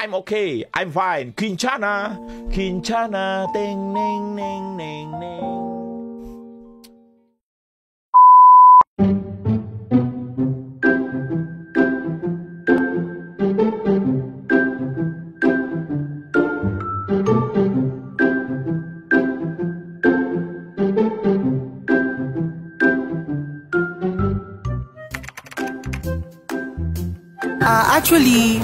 I'm okay. I'm fine. Quinchana. Quinchana. Ding, ning, ning, ning, ning. Actually,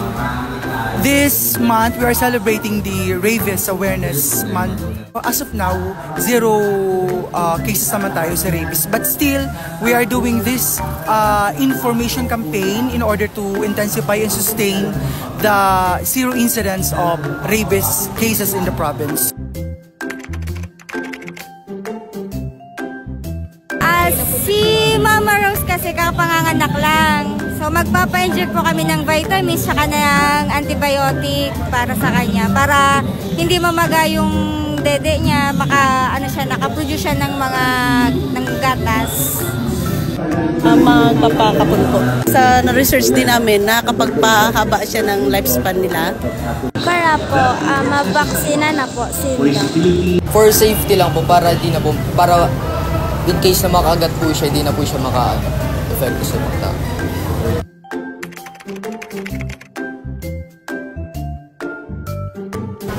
this month we are celebrating the Rabies Awareness Month. As of now, 0 cases naman tayo sa rabies. But still, we are doing this information campaign in order to intensify and sustain the 0 incidence of rabies cases in the province. Si Mama Rose kasi kapanganganak lang. So magpapa-inject po kami ng vitamins saka ng antibiotic para sa kanya. Para hindi mamaga yung dede niya, nakaproduce siya ng ng gatas. Magpapakapon po. Sa na-research din namin na kapag pahaba siya ng lifespan nila. Para po, mabaksina na po sila. For safety lang po, para in case na makagat po siya, hindi na po siya maka-effect sa mga tao.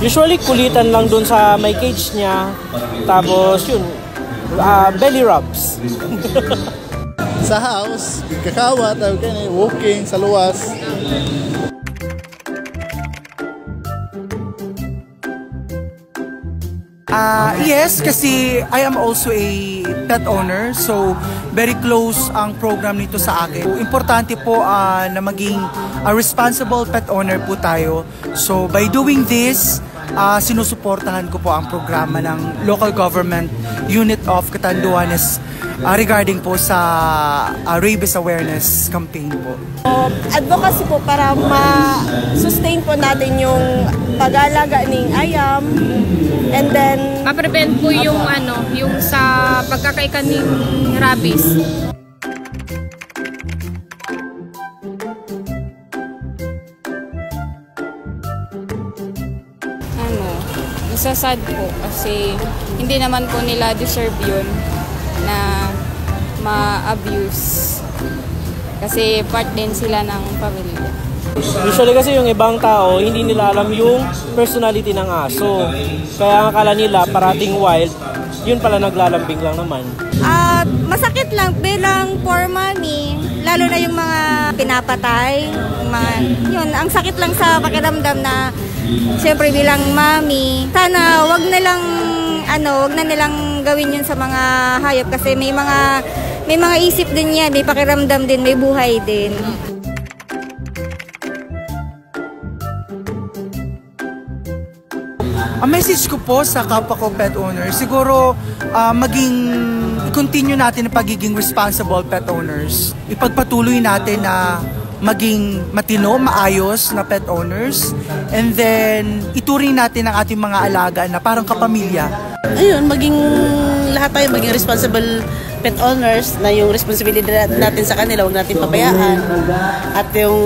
Usually kulitan lang dun sa may cage niya, tapos yun, belly rubs. Sa house, kakawat, walking sa luwas. Yes, kasi I am also a pet owner, so very close ang program nito sa akin. Importante po na maging responsible pet owner po tayo. So by doing this, sinusuportahan ko po ang programa ng local government unit of Catanduanes regarding po sa rabies awareness campaign po. Advocacy po para ma-sustain po natin yung pag-alaga ng ayam, and then ma-prevent po yung yung sa pagkakaikan ng rabies. Nasasad po kasi hindi naman po nila deserve yun na ma-abuse kasi part din sila ng pamilya. Usually kasi yung ibang tao, hindi nila alam yung personality ng aso. Kaya ang akala nila parating wild, yun pala naglalambing lang naman. Masakit lang bilang poor mommy, lalo na yung mga pinapatay. Yun, ang sakit lang sa pakiramdam na siyempre bilang mommy, sana wag na nilang gawin yun sa mga hayop kasi may mga isip din yan, may pakiramdam din, may buhay din. Ang message ko po sa kapwa ko pet owner, siguro continue natin ang pagiging responsible pet owners. Ipagpatuloy natin na maging matino, maayos na pet owners, and then ituring natin ang ating mga alaga na parang kapamilya. Ayun, lahat tayo maging responsible pet owners, na yung responsibilidad natin sa kanila huwag natin pabayaan, at yung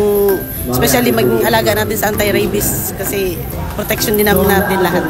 especially maging alaga natin sa anti-rabies kasi protection din natin lahat.